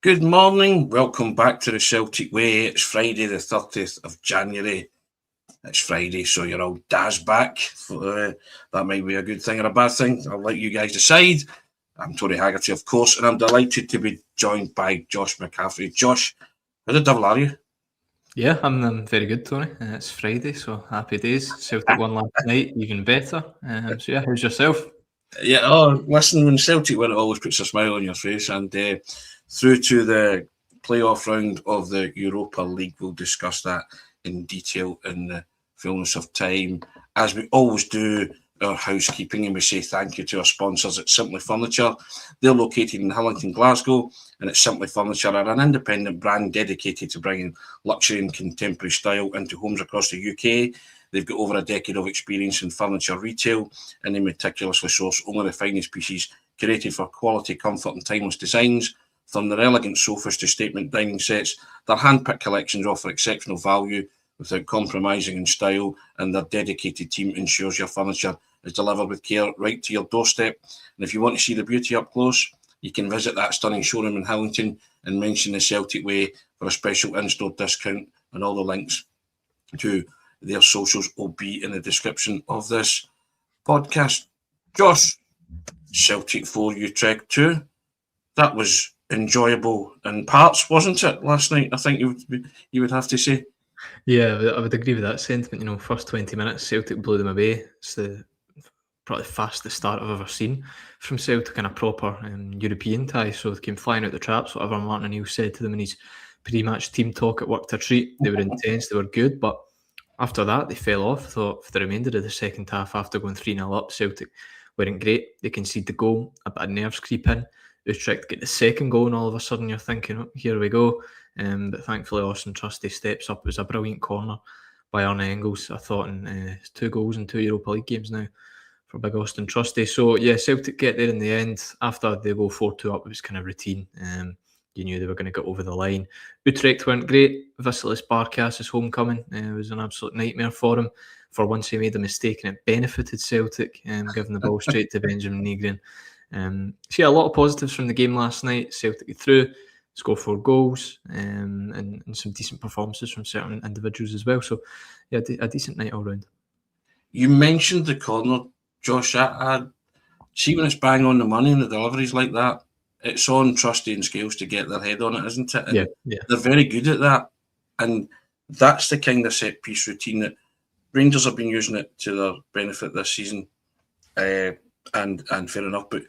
Good morning, welcome back to the Celtic Way. It's Friday the 30th of January. It's Friday, so you're all dazzed back. That might be a good thing or a bad thing. I'll let you guys decide. I'm Tony Haggerty, of course, and I'm delighted to be joined by Josh McCaffrey. Josh, how the devil are you? Yeah, I'm very good, Tony. It's Friday, so happy days. Celtic won last night, even better. So yeah, how's yourself? Yeah, listen, when Celtic win, it always puts a smile on your face. And through to the playoff round of the Europa League, we'll discuss that in detail in the fullness of time. As we always do, our housekeeping, and we say thank you to our sponsors at Simply Furniture. They're located in Hillington, Glasgow, and at Simply Furniture are an independent brand dedicated to bringing luxury and contemporary style into homes across the UK. They've got over a decade of experience in furniture retail, and they meticulously source only the finest pieces curated for quality, comfort and timeless designs. From their elegant sofas to statement dining sets, their hand-picked collections offer exceptional value without compromising in style, and their dedicated team ensures your furniture is delivered with care right to your doorstep. And if you want to see the beauty up close, you can visit that stunning showroom in Hillington and mention the Celtic Way for a special in-store discount, and all the links to their socials will be in the description of this podcast. Josh, Celtic 4, Utrecht 2. That was enjoyable in parts, wasn't it, last night? I think you would have to say. Yeah, I would agree with that sentiment. You know, first 20 minutes, Celtic blew them away. It's probably the fastest start I've ever seen from Celtic in a proper European tie. So they came flying out the traps, whatever Martin O'Neill said to them in his pre-match team talk. It worked a treat. They were intense, they were good, but after that, they fell off. I thought for the remainder of the second half, after going 3-0 up, Celtic weren't great. They concede the goal, a bit of nerves creep in. Utrecht get the second goal, and all of a sudden you're thinking, oh, here we go. But thankfully, Austin Trusty steps up. It was a brilliant corner by Arne Engels, I thought, in 2 goals in 2 Europa League games now for big Austin Trusty. So, yeah, Celtic get there in the end. After they go 4-2 up, it was kind of routine. You knew they were going to get over the line. Utrecht weren't great. Vasilis Barkas' homecoming was an absolute nightmare for him. For once he made a mistake and it benefited Celtic, giving the ball straight to Benjamin Nygren. So yeah, a lot of positives from the game last night. Celtic get through, score 4 goals, and some decent performances from certain individuals as well. So yeah, a decent night all round. You mentioned the corner, Josh. I see when it's bang on the money and the deliveries like that, it's on Trusty and Scales to get their head on it, isn't it? And yeah. They're very good at that. And that's the kind of set-piece routine that Rangers have been using it to their benefit this season. And fair enough. But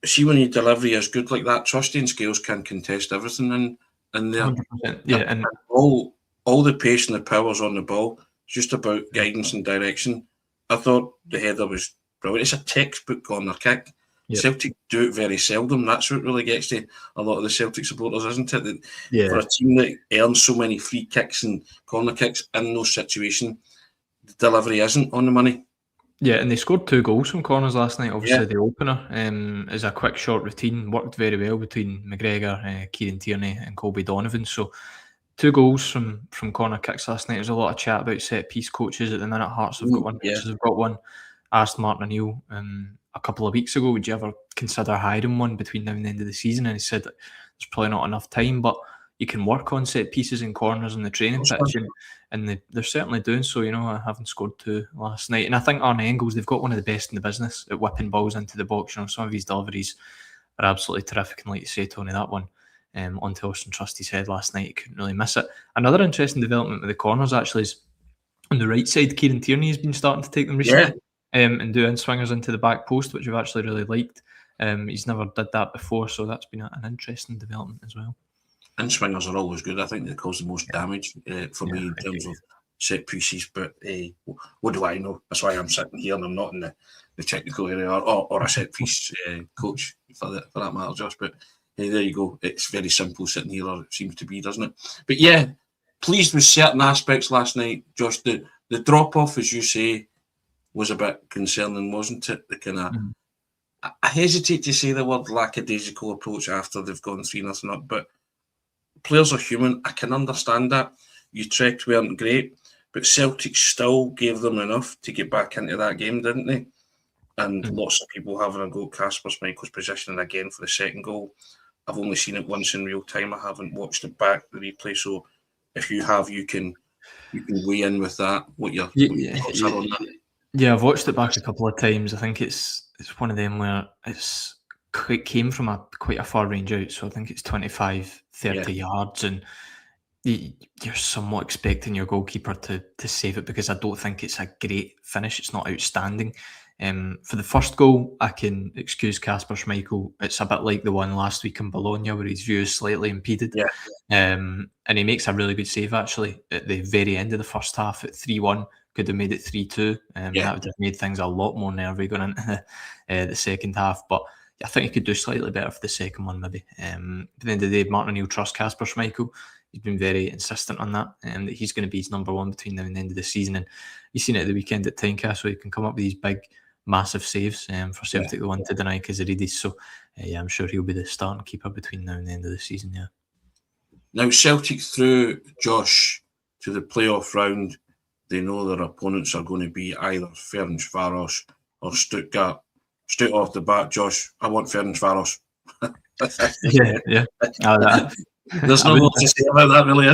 see, when your delivery is good like that, Trusty and Scales can contest everything in there. 100%. Yeah, and all the pace and the power's on the ball. It's just about guidance and direction. I thought the header was brilliant. It's a textbook corner kick. Yep. Celtic do it very seldom. That's what really gets to a lot of the Celtic supporters, isn't it? That for a team that earns so many free kicks and corner kicks in those situations, the delivery isn't on the money. Yeah, and they scored 2 goals from corners last night. Obviously, the opener is a quick, short routine. Worked very well between McGregor, Kieran Tierney and Colby Donovan. So 2 goals from corner kicks last night. There's a lot of chat about set-piece coaches at the minute. Hearts have got one, Rangers have got one. Asked Martin O'Neill a couple of weeks ago, would you ever consider hiring one between now and the end of the season? And he said that there's probably not enough time, but you can work on set pieces and corners in the training pitch, and they're certainly doing so. You know, having scored 2 last night, and I think Arne Engels, they've got one of the best in the business at whipping balls into the box. You know, some of his deliveries are absolutely terrific, and like you say, Tony, that one onto Austin Trusty's head last night, he couldn't really miss it. Another interesting development with the corners actually is on the right side. Kieran Tierney has been starting to take them recently. And do in-swingers into the back post, which we've actually really liked. He's never did that before, so that's been an interesting development as well. In-swingers are always good. I think they cause the most damage for me in terms of set pieces. But what do I know? That's why I'm sitting here and I'm not in the technical area or a set piece coach for that matter, Josh. But there you go. It's very simple sitting here, or it seems to be, doesn't it? But yeah, pleased with certain aspects last night, Josh. The drop-off, as you say, was a bit concerning, wasn't it? The kind of, I hesitate to say the word lackadaisical approach after they've gone 3-0 up, but players are human. I can understand that. Utrecht weren't great, but Celtic still gave them enough to get back into that game, didn't they? And lots of people having a go at Kasper Schmeichel's positioning again for the second goal. I've only seen it once in real time. I haven't watched it back, the replay. So if you have, you can weigh in with that. What your thoughts are on that? Yeah, I've watched it back a couple of times. I think it's one of them where it came from quite a far range out. So I think it's 25, 30 yards, and you're somewhat expecting your goalkeeper to save it, because I don't think it's a great finish. It's not outstanding. For the first goal, I can excuse Kasper Schmeichel. It's a bit like the one last week in Bologna where his view is slightly impeded. And he makes a really good save actually at the very end of the first half at 3-1. Could have made it 3-2. That would have made things a lot more nervy going into the second half. But I think he could do slightly better for the second one maybe. At the end of the day, Martin O'Neill trusts Kasper Schmeichel. He's been very insistent on that, that he's going to be his number one between now and the end of the season. And you've seen it at the weekend at Tynecastle. He can come up with these big, massive saves for Celtic, the one to deny Kazarides. So, I'm sure he'll be the starting keeper between now and the end of the season, Now, Celtic through, Josh, to the playoff round. They know their opponents are going to be either Ferencváros or Stuttgart. Straight off the bat, Josh, I want Ferencváros. There's no more to say about that, really.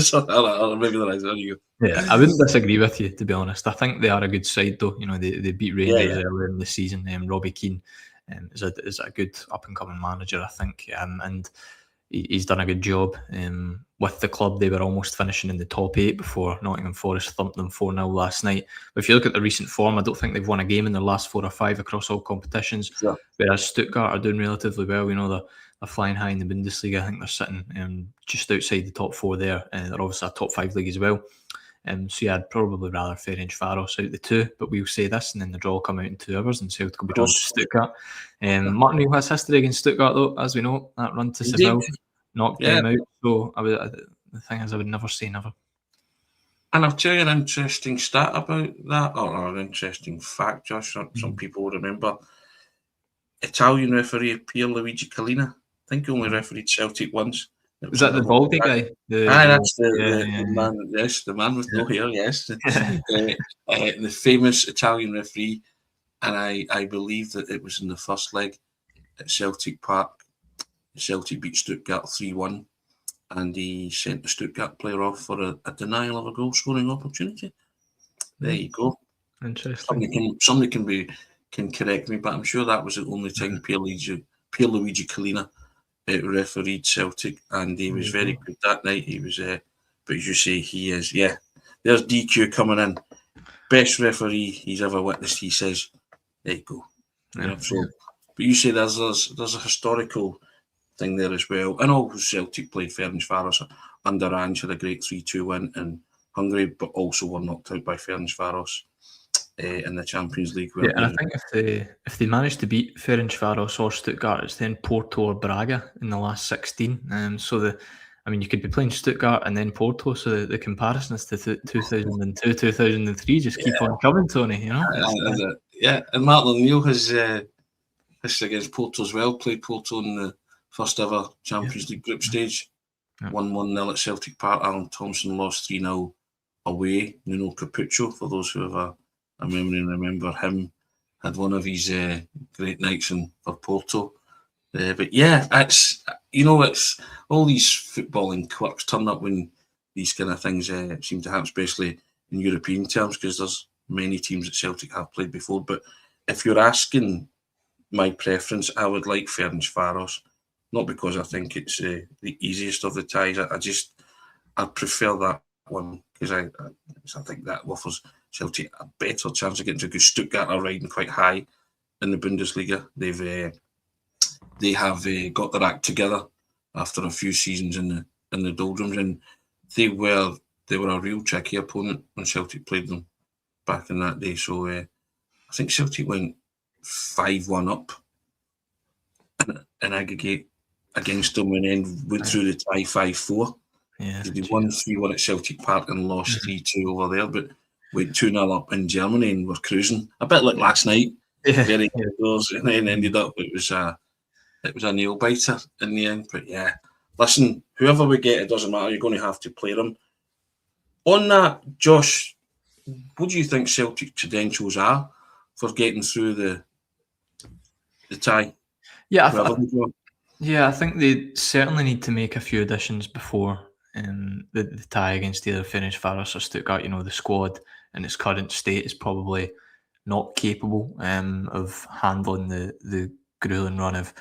Maybe there is. There you go. I wouldn't disagree with you, to be honest. I think they are a good side, though. They beat Rangers earlier in the season. Robbie Keane is a good up-and-coming manager, I think, and he's done a good job with the club. They were almost finishing in the top 8 before Nottingham Forest thumped them 4-0 last night. But if you look at the recent form, I don't think they've won a game in their last 4 or 5 across all competitions. Whereas Stuttgart are doing relatively well. They're flying high in the Bundesliga. I think they're sitting just outside the top 4 there. They're obviously a top 5 league as well. I'd probably rather Ferencváros out the two, but we'll say this, and then the draw will come out in 2 hours, and Celtic will be drawn to Stuttgart. Martin O'Neill has history against Stuttgart, though, as we know. That run to Seville knocked them out. So the thing is, I would never say never. And I'll tell you an interesting stat about that, or an interesting fact, Josh. Some people will remember. Italian referee Pierluigi Collina. I think he only refereed Celtic once. Was that the baldy guy? That's the man. Yes, the man with no hair. Yes, the famous Italian referee. And I believe that it was in the first leg at Celtic Park. Celtic beat Stuttgart 3-1, and he sent the Stuttgart player off for a denial of a goal scoring opportunity. There you go. Interesting. Somebody can correct me, but I'm sure that was the only time Pierluigi Collina refereed Celtic, and he was very good that night. He was, but as you say, he is. Yeah, there's DQ coming in. Best referee he's ever witnessed. He says, "There you go." But you say there's a historical thing there as well. And also Celtic played Ferencváros under Ange, had a great 3-2 win in Hungary, but also were knocked out by Ferencváros in the Champions League. And I think if they manage to beat Ferencváros or Stuttgart, it's then Porto or Braga in the last 16. You could be playing Stuttgart and then Porto, so the comparisons to 2002, 2003 just keep on coming, Tony, and Martin O'Neill has history against Porto as well, played Porto in the first ever Champions League group stage. 1-0 at Celtic Park. Alan Thompson lost 3-0 away. Nuno Capucho, for those who have a memory and remember him, had one of his great nights for Porto. But yeah, it's all these footballing quirks turn up when these kind of things seem to happen, especially in European terms, because there's many teams that Celtic have played before. But if you're asking my preference, I would like Ferencváros, not because I think it's the easiest of the ties. I prefer that one because I think that offers Celtic a better chance of getting to go. Stuttgart are riding quite high in the Bundesliga. They have got their act together after a few seasons in the doldrums, and they were a real tricky opponent when Celtic played them back in that day. So I think Celtic went 5-1 up in aggregate against them, and then went through the tie 5-4. They won 3-1 at Celtic Park and lost 3-2 over there, but went 2-0 up in Germany and were cruising a bit like last night. Very close, and then ended up it was a nail biter in the end. But yeah, listen, whoever we get, it doesn't matter. You're going to have to play them. On that, Josh, what do you think Celtic credentials are for getting through the tie? Yeah, Yeah, I think they certainly need to make a few additions before the tie against either Ferencváros or Stuttgart. You know, the squad in its current state is probably not capable of handling the grueling run of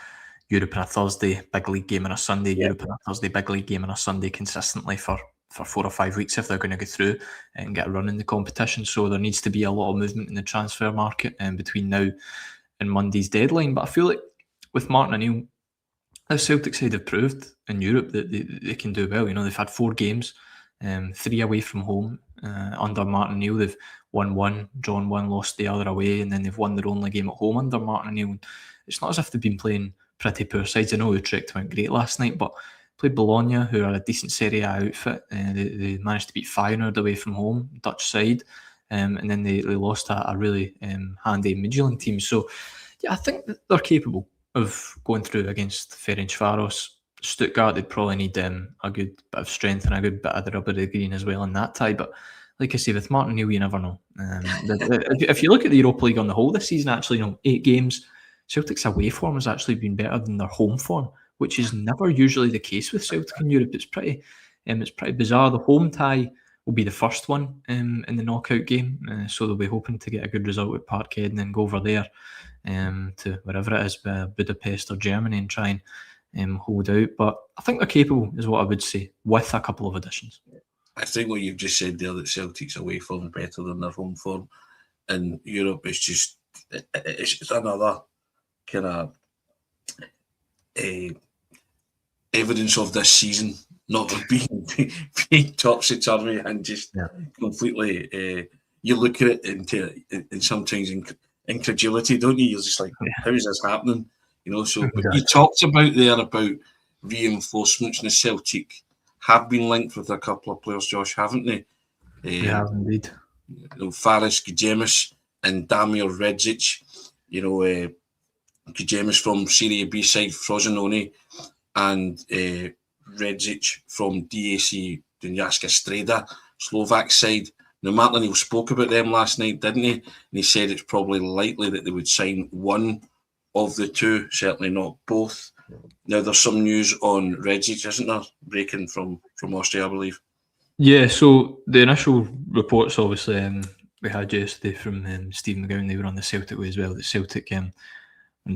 Europe on a Thursday, big league game on a Sunday, Yeah. Europe on a Thursday, big league game on a Sunday consistently for 4 or 5 weeks if they're going to go through and get a run in the competition. So there needs to be a lot of movement in the transfer market between now and Monday's deadline. But I feel like with Martin O'Neill, the Celtic side have proved in Europe that they can do well. You know, they've had 4 games, 3 away from home under Martin O'Neill. They've won 1, drawn 1, lost the other away, and then they've won their only game at home under Martin O'Neill. It's not as if they've been playing pretty poor sides. I know Utrecht went great last night, but played Bologna, who are a decent Serie A outfit. They managed to beat Feyenoord away from home, Dutch side, and then they lost a really handy Midfield team. So, yeah, I think that they're capable of going through against Ferencváros. Stuttgart, they'd probably need a good bit of strength and a good bit of the rubber of green as well in that tie. But like I say, with Martin O'Neill, you never know. If you look at the Europa League on the whole this season, actually, 8 games, Celtic's away form has actually been better than their home form, which is never usually the case with Celtic in Europe. It's pretty bizarre. The home tie will be the first one in the knockout game, so they'll be hoping to get a good result at Parkhead and then go over there to wherever it is, Budapest or Germany, and try and hold out. But I think they're capable, is what I would say, with a couple of additions. I think what you've just said there, that Celtic's away form better than their home form in Europe, is just it's another kind of evidence of this season not being topsy-turvy and just completely you look at it and sometimes incredulity, don't you? You're just like, how is this happening? You know, so but you talked about reinforcements, and the Celtic have been linked with a couple of players, Josh, haven't they? They have indeed. You know, Faris Gujemis and Damir Redzic. You know, Gujemis from Serie B side Frosinone, and Redzic from DAC Dunajska Streda, Slovak side. Now, Martin O'Neill spoke about them last night, didn't he? And he said it's probably likely that they would sign one of the two, certainly not both. Now, there's some news on Redzic, isn't there? Breaking from Austria, I believe. Yeah, so the initial reports, obviously, we had yesterday from Stephen McGowan, they were on the Celtic way as well, that Celtic and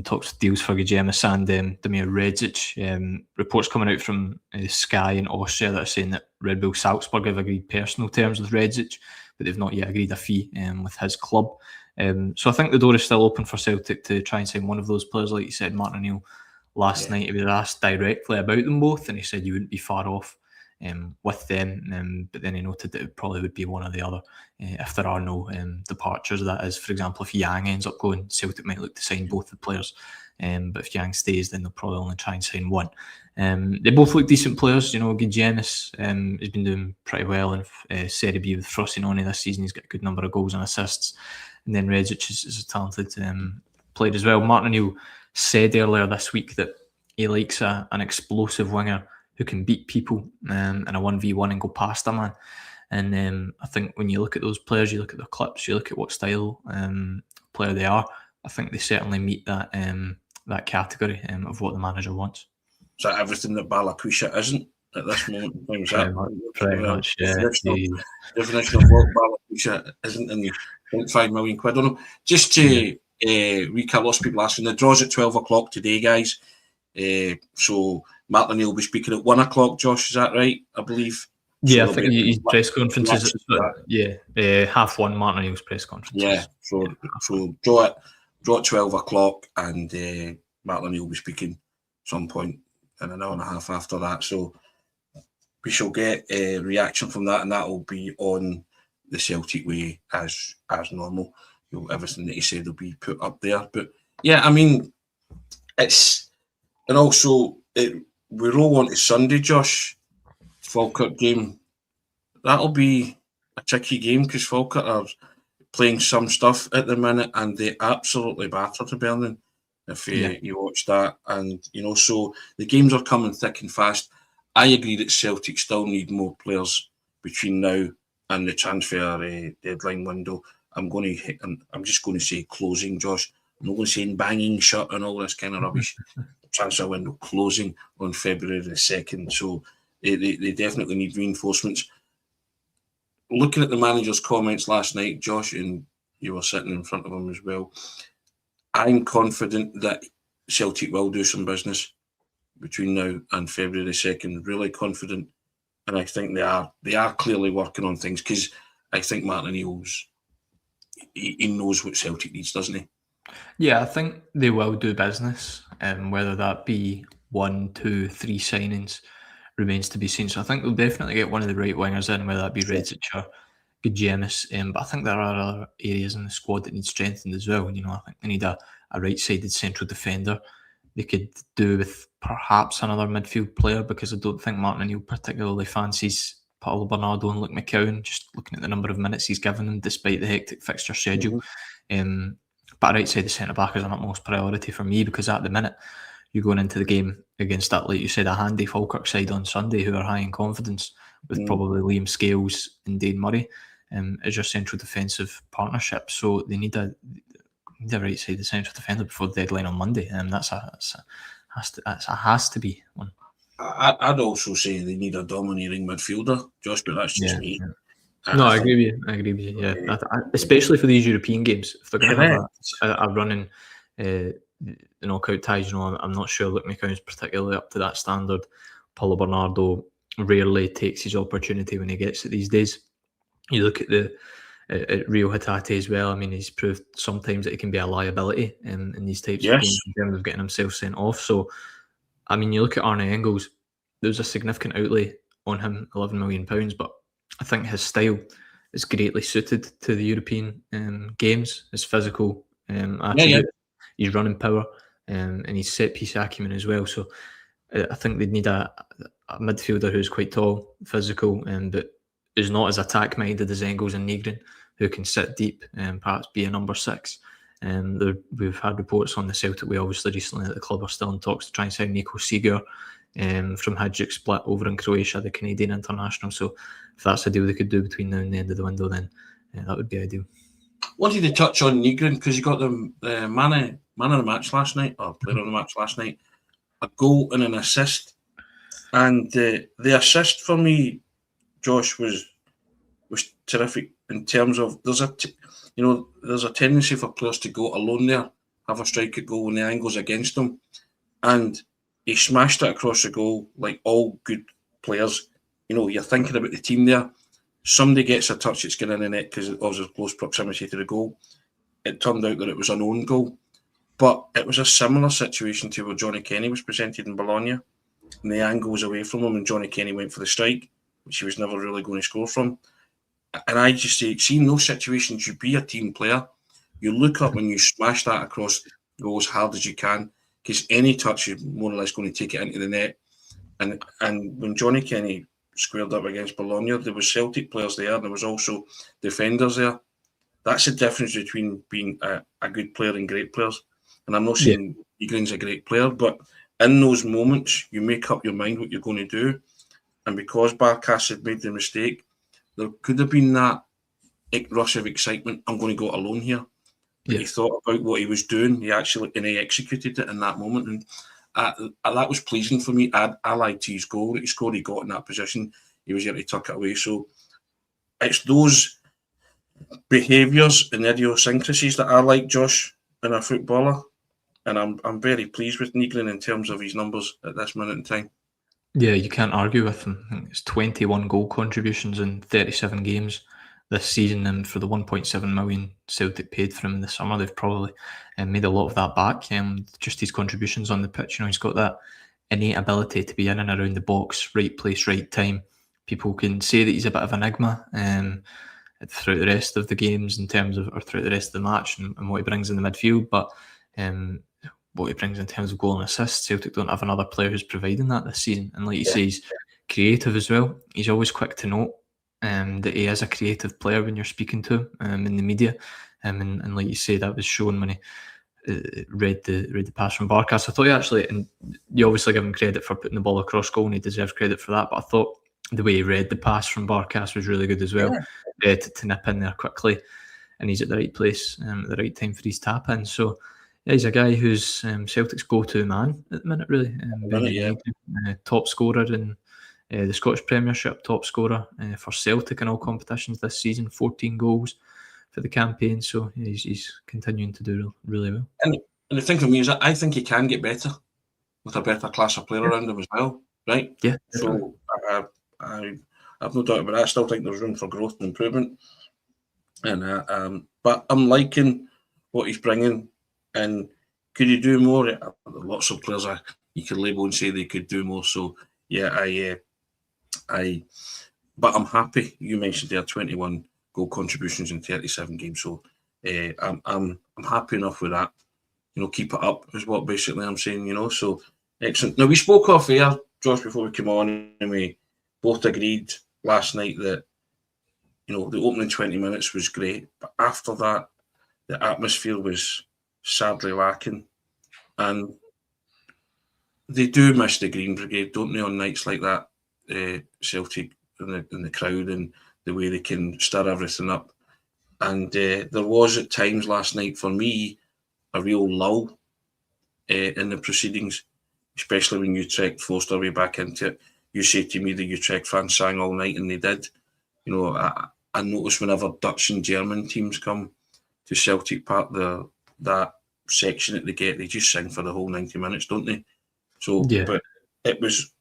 talks deals for Gujemis and Damir Redzic. Reports coming out from Sky in Austria that are saying that Red Bull Salzburg have agreed personal terms with Redzic, but they've not yet agreed a fee with his club. So I think the door is still open for Celtic to try and sign one of those players. Like you said, Martin O'Neill last night, he was asked directly about them both, and he said you wouldn't be far off with them, but then he noted that it probably would be one or the other if there are no departures. That is, for example, if Yang ends up going, Celtic might look to sign both the players, but if Yang stays, then they'll probably only try and sign one. They both look decent players. You know, Gujemis has been doing pretty well in Serie B with Frosinone this season. He's got a good number of goals and assists, and then Redzic is a talented player as well. Martin O'Neill said earlier this week that he likes an explosive winger who can beat people in a 1v1 and go past a man. And I think when you look at those players, you look at their clips, you look at what style player they are, I think they certainly meet that that category of what the manager wants. Is that everything that Balakusha isn't at this moment in time? Pretty much, yeah. Definition of what Balakusha isn't in the 0.5 million quid on him. Just to recap, lots of people asking, the draw's at 12 o'clock today, guys. So Martin O'Neill will be speaking at 1 o'clock, Josh, is that right? I believe. Yeah, so I think his press conferences. Half one, Martin O'Neill's press conference. Yeah, so draw at 12 o'clock, and Martin O'Neill will be speaking some point in an hour and a half after that. So we shall get a reaction from that, and that will be on the Celtic way as normal. You know, everything that he said will be put up there. But yeah, I mean, it's, and also we roll on to Sunday, Josh. Falkirk game. That'll be a tricky game because Falkirk are playing some stuff at the minute, and they absolutely battered Berlin. If you watch that, and you know, so the games are coming thick and fast. I agree that Celtic still need more players between now and the transfer deadline window. I'm just going to say closing, Josh. I'm not going to say banging shut and all this kind of rubbish. transfer window closing on February the 2nd, so they definitely need reinforcements. Looking at the manager's comments last night, Josh, and you were sitting in front of him as well, I'm confident that Celtic will do some business between now and February the 2nd, really confident. And I think they are clearly working on things, because I think Martin O'Neill's, he knows what Celtic needs, doesn't he? Yeah, I think they will do business, whether that be 1, 2, 3 signings remains to be seen. So I think they'll definitely get one of the right wingers in, whether that be Redzic or Gudjemis. But I think there are other areas in the squad that need strengthened as well. You know, I think they need a right-sided central defender. They could do with perhaps another midfield player, because I don't think Martin O'Neill particularly fancies Paulo Bernardo and Luke McCowan, just looking at the number of minutes he's given them despite the hectic fixture schedule. But a right-sided centre-back is an utmost priority for me, because at the minute you're going into the game against that, like you said, a handy Falkirk side on Sunday who are high in confidence, with probably Liam Scales and Dane Murray as your central defensive partnership. So they need a right-sided central defender before the deadline on Monday. Has to be one. I'd also say they need a domineering midfielder, Josh, but that's just me. Yeah. No, I agree with you. Yeah, especially for these European games, if they're going to have a running the knockout ties. You know, I'm not sure Luke McCown's particularly up to that standard. Paulo Bernardo rarely takes his opportunity when he gets it these days. You look at Rio Hatate as well. I mean, he's proved sometimes that he can be a liability in these types of games in terms of getting himself sent off. So, I mean, you look at Arne Engels, there was a significant outlay on him, £11 million, but I think his style is greatly suited to the European games, his physical attribute, his running power, and his set-piece acumen as well. So I think they'd need a midfielder who's quite tall, physical, but is not as attack-minded as Engels and Nygren, who can sit deep and perhaps be a number 6. We've had reports on the Celtic way, obviously, recently that the club are still in talks to try and sign Nico Seeger from Hajduk Split over in Croatia, the Canadian international. So if that's a deal they could do between now and the end of the window, then that would be ideal. Wanted to touch on Nygren, because you got the man of the match last night, or player of the match last night, a goal and an assist. And the assist for me, Josh, was terrific in terms of there's a tendency for players to go alone there, have a strike at goal when the angle's against them, and he smashed it across the goal like all good players. You know, you're thinking about the team there. Somebody gets a touch, it's getting in the net because it was close proximity to the goal. It turned out that it was an own goal, but it was a similar situation to where Johnny Kenny was presented in Bologna, and the angle was away from him, and Johnny Kenny went for the strike, which he was never really going to score from. And I just say, see, in those situations, you be a team player. You look up and you smash that across the goal as hard as you can, because any touch is more or less going to take it into the net. And when Johnny Kenny squared up against Bologna, there was Celtic players there, and there was also defenders there. That's the difference between being a good player and great players. And I'm not saying Nygren's a great player, but in those moments, you make up your mind what you're going to do. And because Barkas had made the mistake, there could have been that rush of excitement. I'm going to go alone here. But he thought about what he was doing. He executed it in that moment. And that was pleasing for me. I liked his goal. He scored, he got in that position. He was able to tuck it away. So it's those behaviours and idiosyncrasies that I like, Josh, in a footballer. And I'm very pleased with Nygren in terms of his numbers at this minute in time. Yeah, you can't argue with him. It's 21 goal contributions in 37 games this season, and for the 1.7 million Celtic paid for him in the summer, they've probably made a lot of that back. Just his contributions on the pitch, he's got that innate ability to be in and around the box, right place, right time. People can say that he's a bit of an enigma throughout the rest of the games or throughout the rest of the match and what he brings in the midfield, but what he brings in terms of goal and assists, Celtic don't have another player who's providing that this season. And like you say, he's creative as well. He's always quick to note that he is a creative player when you're speaking to him in the media. And like you say, that was shown when he read the pass from Barkas. I thought and you obviously give him credit for putting the ball across goal, and he deserves credit for that. But I thought the way he read the pass from Barkas was really good as well, to nip in there quickly. And he's at the right place at the right time for his tap in. So Yeah, he's a guy who's Celtic's go-to man at the minute, really. Top scorer in the Scottish Premiership, top scorer for Celtic in all competitions this season, 14 goals for the campaign. So he's continuing to do really well. And the thing for me is that I think he can get better with a better class of player around him as well, right? Yeah. So I have no doubt about that. I still think there's room for growth and improvement. And but I'm liking what he's bringing. And could he do more? Lots of players you could label and say they could do more. So yeah, but I'm happy. You mentioned there 21 goal contributions in 37 games. So I'm happy enough with that. Keep it up is what basically I'm saying. So excellent. Now we spoke off air, Josh, before we came on, and we both agreed last night that the opening 20 minutes was great, but after that, the atmosphere was sadly lacking, and they do miss the Green Brigade, don't they, on nights like that? Celtic and the crowd and the way they can stir everything up. And there was at times last night for me a real lull in the proceedings, especially when Utrecht forced their way back into it. You say to me the Utrecht fans sang all night, and they did. I notice whenever Dutch and German teams come to Celtic Park, that section that they get, they just sing for the whole 90 minutes, don't they? So, yeah. But it was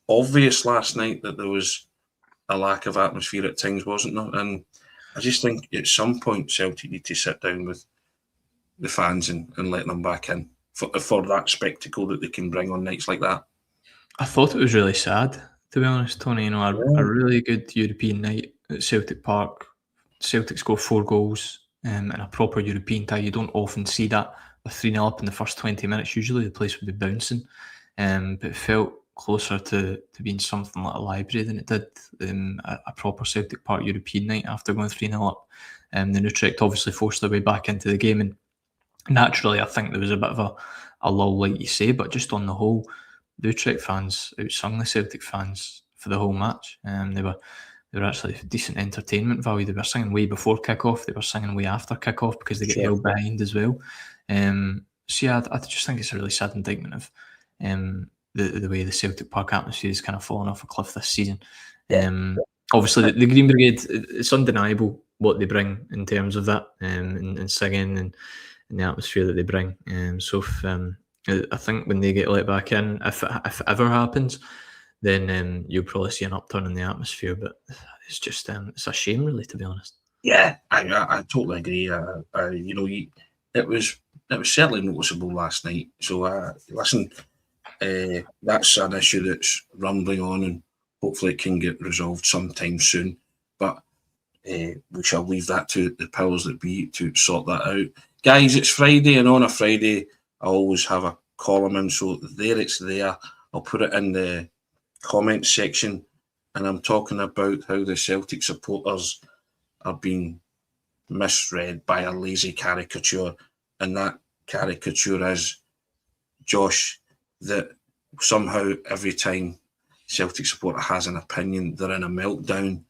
obvious last night that there was a lack of atmosphere at times, wasn't there? And I just think at some point Celtic need to sit down with the fans and let them back in for that spectacle that they can bring on nights like that. I thought it was really sad, to be honest, Tony. A really good European night at Celtic Park. Celtic score 4 goals in a proper European tie. You don't often see that with 3-0 up in the first 20 minutes. Usually the place would be bouncing, but it felt closer to being something like a library than it did a proper Celtic Park European night after going 3-0 up. Then Utrecht obviously forced their way back into the game, and naturally I think there was a bit of a lull, like you say, but just on the whole, the Utrecht fans outsung the Celtic fans for the whole match. They were actually decent entertainment value. They were singing way before kick-off. They were singing way after kick-off because they get held behind as well. So yeah, I just think it's a really sad indictment of the way the Celtic Park atmosphere has kind of fallen off a cliff this season. Obviously, the Green Brigade, it's undeniable what they bring in terms of that and singing and the atmosphere that they bring. So I think when they get let back in, if it ever happens, then you'll probably see an upturn in the atmosphere. But it's just it's a shame, really, to be honest. Yeah, I totally agree. It was certainly noticeable last night. So listen, that's an issue that's rumbling on, and hopefully it can get resolved sometime soon. But we shall leave that to the powers that be to sort that out. Guys, it's Friday, and on a Friday, I always have a column in, so there it's there. I'll put it in the comments section, and I'm talking about how the Celtic supporters are being misread by a lazy caricature, and that caricature is, Josh, that somehow every time Celtic supporter has an opinion, they're in a meltdown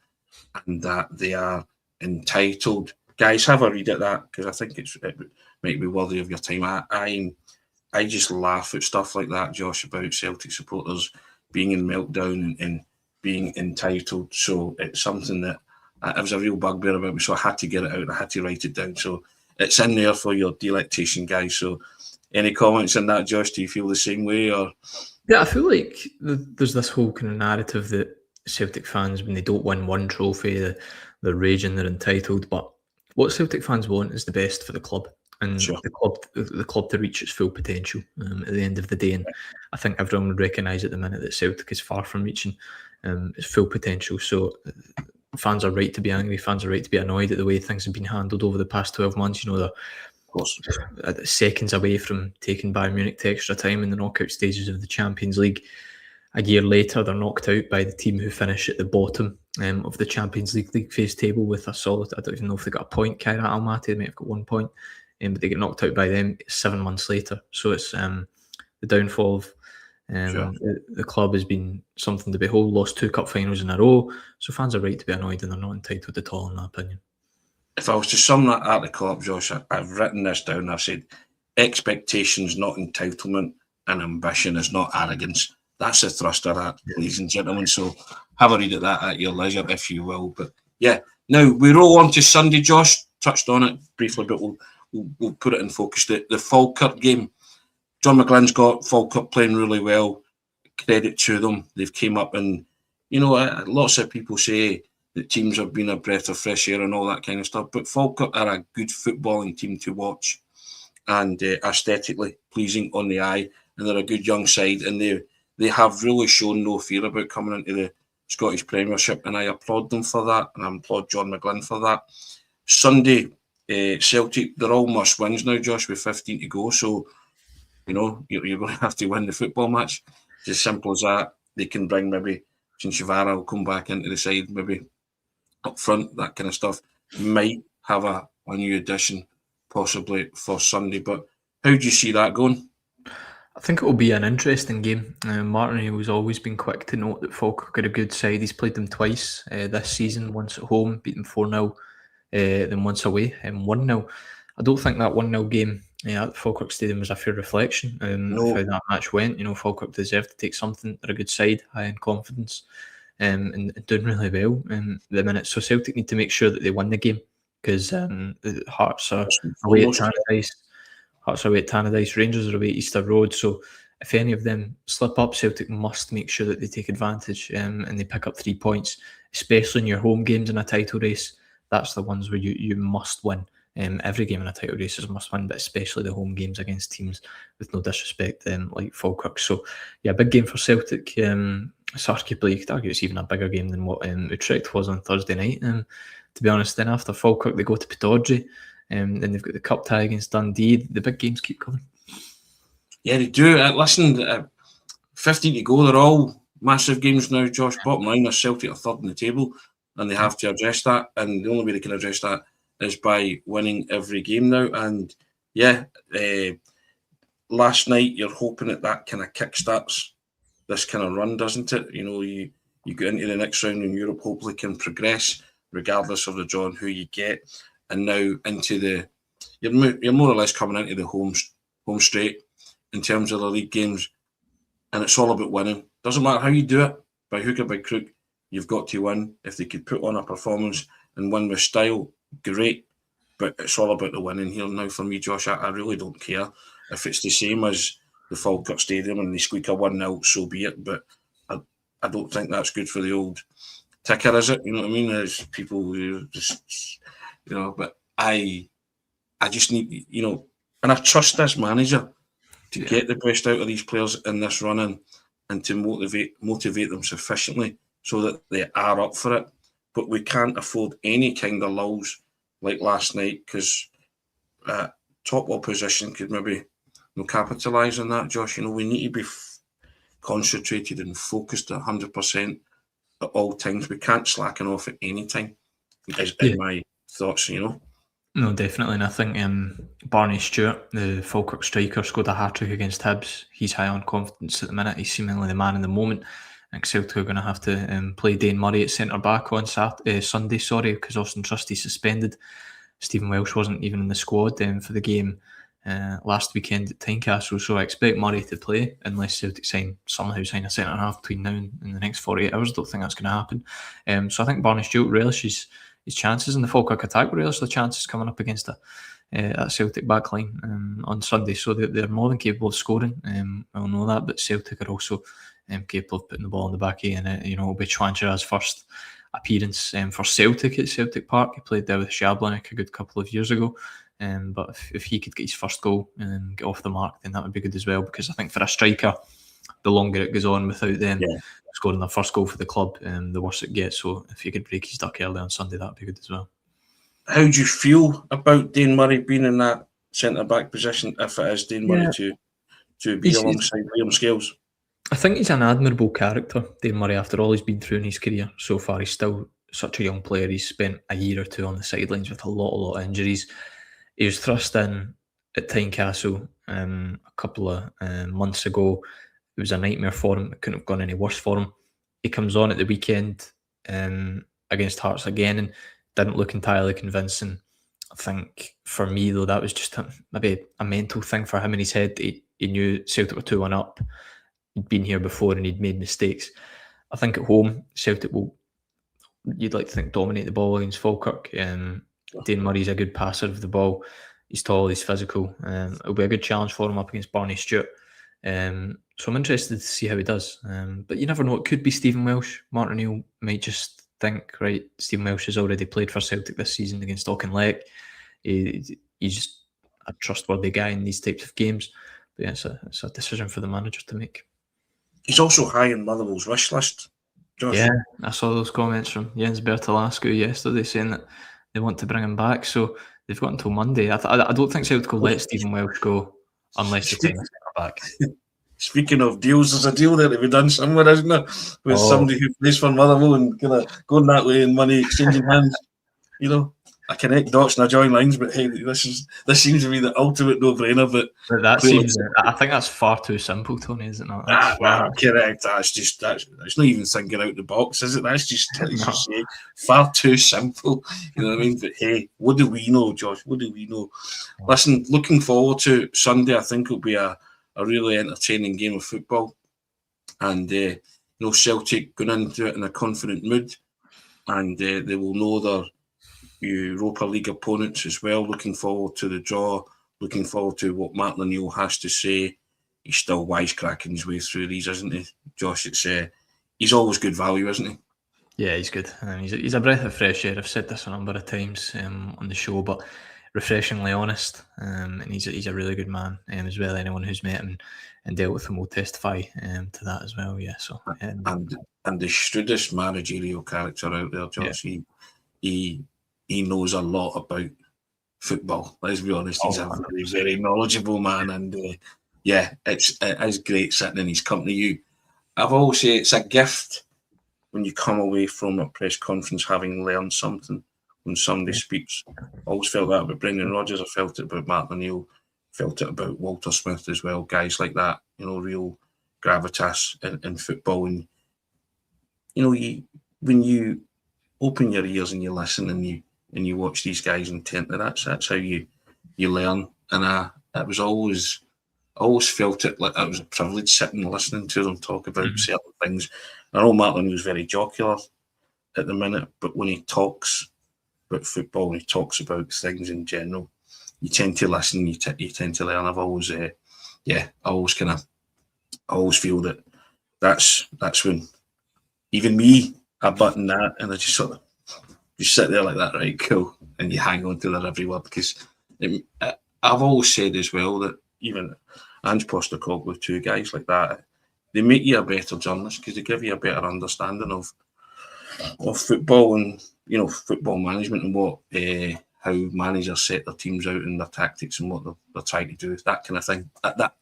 and that they are entitled. Guys, have a read at that, because I think it might be worthy of your time. I just laugh at stuff like that, Josh, about Celtic supporters being in meltdown and being entitled. So it's something that it was a real bugbear about me, so I had to get it out. I had to write it down. So it's in there for your delectation, guys. So any comments on that, Josh? Do you feel the same way? Or yeah, I feel like there's this whole kind of narrative that Celtic fans, when they don't win one trophy, they're raging, they're entitled. But what Celtic fans want is the best for the club, and sure, the club to reach its full potential at the end of the day. And I think everyone would recognise at the minute that Celtic is far from reaching its full potential. So fans are right to be angry. Fans are right to be annoyed at the way things have been handled over the past 12 months. They're of course seconds away from taking Bayern Munich to extra time in the knockout stages of the Champions League. A year later, they're knocked out by the team who finish at the bottom of the Champions League phase table with a solid, I don't even know if they got a point, Kairat Almaty, they may have got 1 point, but they get knocked out by them 7 months later. So it's the downfall of the club has been something to behold. Lost 2 cup finals in a row, so fans are right to be annoyed, and they're not entitled at all, in my opinion. If I was to sum that article up, Josh, I've written this down. I've said expectations, not entitlement, and ambition is not arrogance. That's the thrust of that, ladies and gentlemen. So have a read at that at your leisure, if you will. But yeah, now we roll on to Sunday. Josh touched on it briefly, but we'll put it in focus. The Falkirk game. John McGlynn's got Falkirk playing really well. Credit to them. They've came up and, lots of people say that teams have been a breath of fresh air and all that kind of stuff. But Falkirk are a good footballing team to watch and aesthetically pleasing on the eye. And they're a good young side. And they have really shown no fear about coming into the Scottish Premiership. And I applaud them for that. And I applaud John McGlynn for that. Sunday, Celtic, they're all must wins now, Josh, with 15 to go. So, you're going to have to win the football match. It's as simple as that. They can bring maybe Chinshavara will come back into the side, maybe up front, that kind of stuff. Might have a new addition possibly for Sunday. But how do you see that going? I think it will be an interesting game. Martin has always been quick to note that Falkirk are a good side. He's played them twice this season, once at home, beat them 4-0, then once away, 1-0. I don't think that 1-0 game at Falkirk Stadium was a fair reflection of how that match went. Falkirk deserved to take something. They're a good side, high in confidence, and doing really well at the minute. So Celtic need to make sure that they win the game because Hearts are away at Tannadice. Hearts are away at Tannadice. Rangers are away at Easter Road. So if any of them slip up, Celtic must make sure that they take advantage and they pick up 3 points, especially in your home games in a title race. That's the ones where you must win. Every game in a title race is a must win, but especially the home games against teams with no disrespect like Falkirk. So yeah, big game for Celtic. It's arguably, you could argue it's even a bigger game than what Utrecht was on Thursday night. To be honest, then after Falkirk they go to Pittodrie, then they've got the cup tie against Dundee. The big games keep coming. Yeah, they do. Listen, 15 to go. They're all massive games now, Josh. Bottom line, they're Celtic are third in the table, and they have to address that. And the only way they can address that is by winning every game now. And yeah, last night you're hoping that kind of kickstarts this kind of run, doesn't it? You get into the next round in Europe, hopefully can progress regardless of the draw and who you get. And now into you're more or less coming into the home straight in terms of the league games, and it's all about winning. Doesn't matter how you do it, by hook or by crook, you've got to win. If they could put on a performance and win with style, great, but it's all about the winning here now for me, Josh. I really don't care if it's the same as the Falkirk Stadium and they squeak a 1-0, so be it. But I don't think that's good for the old ticker, is it? You know what I mean? There's people who just, but I just need, and I trust this manager to get the best out of these players in this run-in and to motivate them sufficiently so that they are up for it. But we can't afford any kind of lulls like last night because top opposition could maybe capitalise on that, Josh. We need to be concentrated and focused 100% at all times. We can't slacken off at any time, in my thoughts, No, definitely. And I think Barney Stewart, the Falkirk striker, scored a hat-trick against Hibs. He's high on confidence at the minute. He's seemingly the man in the moment. I think Celtic are going to have to play Dane Murray at centre-back on Sunday, because Austin Trusty's suspended. Stephen Welsh wasn't even in the squad for the game last weekend at Tynecastle, so I expect Murray to play unless Celtic somehow sign a centre-half between now and the next 48 hours. I don't think that's going to happen. So I think Barney Stewart relishes his chances in the Falkirk attack, relish the chances coming up against that Celtic backline on Sunday. So they're more than capable of scoring. I'll know that, but Celtic are also capable of putting the ball in the back end, and it'll be Chwanchara's first appearance for Celtic at Celtic Park. He played there with Jablonec a good couple of years ago, but if he could get his first goal and get off the mark, then that would be good as well, because I think for a striker, the longer it goes on without them scoring their first goal for the club, the worse it gets. So if he could break his duck early on Sunday, that would be good as well. How do you feel about Dane Murray being in that centre-back position, if it is Dane Murray to be alongside Liam Scales? I think he's an admirable character, Dane Murray, after all he's been through in his career so far. He's still such a young player. He's spent a year or two on the sidelines with a lot of injuries. He was thrust in at Tynecastle a couple of months ago. It was a nightmare for him. It couldn't have gone any worse for him. He comes on at the weekend against Hearts again and didn't look entirely convincing. I think for me, though, that was just maybe a mental thing for him in his head. He knew Celtic were 2-1 up. He'd been here before and he'd made mistakes. I think at home, Celtic will, you'd like to think, dominate the ball against Falkirk. Dane Murray's a good passer of the ball. He's tall, he's physical. It'll be a good challenge for him up against Barney Stewart. So I'm interested to see how he does. But you never know, it could be Stephen Welsh. Martin O'Neill might just think, right, Stephen Welsh has already played for Celtic this season against Auchinleck. He's just a trustworthy guy in these types of games. But yeah, it's a decision for the manager to make. He's also high in Motherwell's wish list, Josh. Yeah, I saw those comments from Jens Bertolascu yesterday saying that they want to bring him back. So they've got until Monday. I don't think Celtic will let Stephen Welsh go unless they take him back. Speaking of deals, there's a deal there to be done somewhere, isn't there? With somebody who plays for Motherwell and kind of going that way and money exchanging hands. You know, I connect dots and I join lines, but hey, this seems to be the ultimate no-brainer. But that seems, I think that's far too simple, Tony, is it not? Correct. That's not even thinking out the box, is it? That's just far too simple. You know what I mean? But hey, what do we know, Josh? What do we know? Listen, looking forward to Sunday. I think it'll be a really entertaining game of football, and Celtic going into it in a confident mood, and they will know their Europa League opponents as well. Looking forward to the draw, looking forward to what Martin O'Neill has to say. He's still wisecracking his way through these, isn't he, Josh? He's always good value, isn't he? Yeah, he's good. He's a breath of fresh air. I've said this a number of times on the show, but refreshingly honest, and he's a really good man as well. Anyone who's met him and dealt with him will testify to that as well. Yeah, so and the shrewdest managerial character out there, Josh. Yeah. He knows a lot about football. Let's be honest, he's a very, very knowledgeable man, and it is great sitting in his company. I've always said it's a gift when you come away from a press conference having learned something. When somebody speaks, I always felt that about Brendan Rodgers. I felt it about Martin O'Neill. Felt it about Walter Smith as well. Guys like that, real gravitas in football. And when you open your ears and you listen and you watch these guys intently, that's how you learn. And it was always felt it like it was a privilege sitting and listening to them talk about certain things. I know Martin O'Neill's very jocular at the minute, but when he talks about football and he talks about things in general, you tend to listen, you tend to learn. I've always feel that that's when even me, I button that and I just sort of just sit there like that, right, cool, and you hang on to their every word, because I've always said as well that even Ange Postecoglou, two guys like that, they make you a better journalist because they give you a better understanding of football and football management and what how managers set their teams out and their tactics and what they're trying to do, that kind of thing.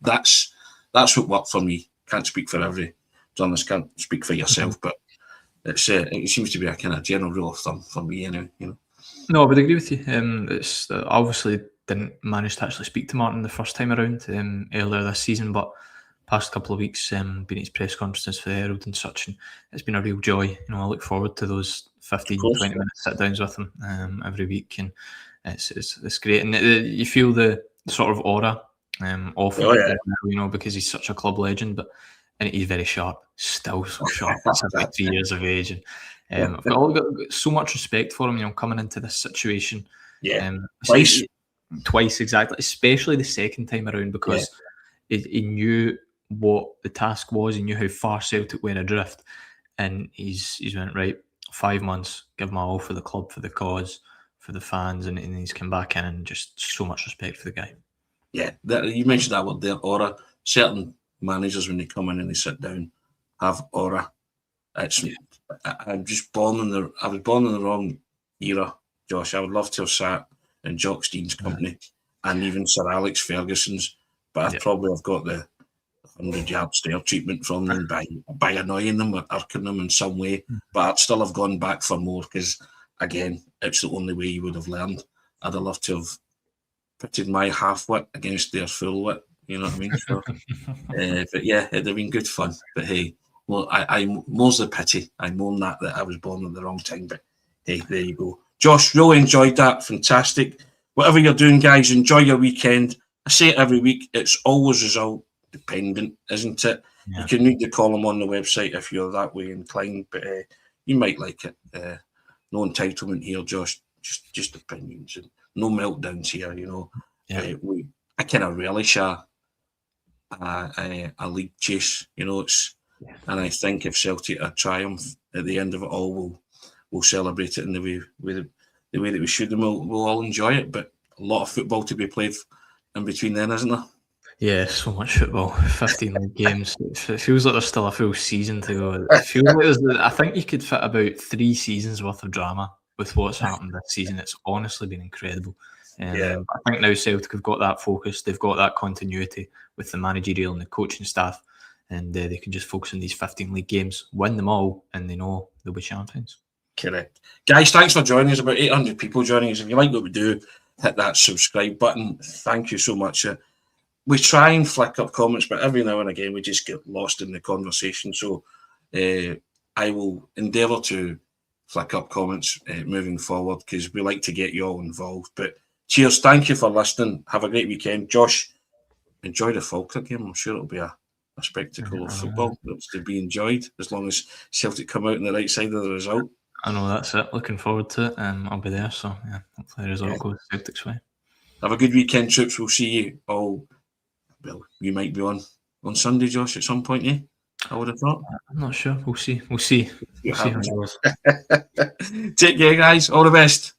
That's what worked for me. Can't speak for every journalist, can't speak for yourself, but it seems to be a kind of general rule of thumb for me anyway. No, I would agree with you. It's obviously didn't manage to actually speak to Martin the first time around earlier this season, but past couple of weeks been at his press conferences for the Herald and such, and it's been a real joy. I look forward to those 15, 20 minute sit downs with him every week, and it's great. And you feel the sort of aura of him, because he's such a club legend, and he's very sharp, still so sharp. He's about 3 years of age, and I've got so much respect for him. Coming into this situation, twice exactly, especially the second time around, because he knew what the task was. He knew how far Celtic were adrift, and he's went, right, 5 months, give my all for the club, for the cause, for the fans, and he's come back in, and just so much respect for the guy. Yeah, you mentioned that word there, aura. Certain managers, when they come in and they sit down, have aura. I was born in the wrong era, Josh. I would love to have sat in Jock Stein's company and even Sir Alex Ferguson's, but I've probably got the 100-yard stare treatment from them by annoying them or irking them in some way. But I'd still have gone back for more, because, again, it's the only way you would have learned. I'd have loved to have pitted my half-wit against their full-wit, you know what I mean? So, but yeah, it'd have been good fun. But hey, well, I more's the pity. I moan that I was born at the wrong time. But hey, there you go. Josh, really enjoyed that. Fantastic. whatever you're doing, guys, enjoy your weekend. I say it every week, it's always result dependent, isn't it? Yeah. You can read the column on the website if you're that way inclined, but you might like it. No entitlement here, Josh, just opinions and no meltdowns here, you know. Yeah. I kind of relish a league chase, you know. And I think if Celtic are triumph at the end of it all, we'll celebrate it in the way that we should, and we'll all enjoy it. But a lot of football to be played in between then, isn't there? Yeah, so much football. 15 league games. It feels like there's still a full season to go. It feels like I think you could fit about 3 seasons worth of drama with what's happened this season. It's honestly been incredible. I think now Celtic have got that focus. They've got that continuity with the managerial and the coaching staff, and they can just focus on these 15 league games, win them all, and they know they'll be champions. Correct. Guys, thanks for joining us. About 800 people joining us. If you like what we do, hit that subscribe button. Thank you so much. We try and flick up comments, but every now and again we just get lost in the conversation. So I will endeavour to flick up comments moving forward, because we like to get you all involved. But cheers, thank you for listening. Have a great weekend. Josh, enjoy the Falkirk game. I'm sure it'll be a spectacle of football that's to be enjoyed, as long as Celtic come out on the right side of the result. I know, that's it. Looking forward to it. I'll be there, so yeah, hopefully the result goes Celtic's way. Have a good weekend, troops. We'll see you all. Well, you might be on Sunday, Josh, at some point, yeah? I would have thought. I'm not sure. We'll see. We'll see how it goes. Take care, guys. All the best.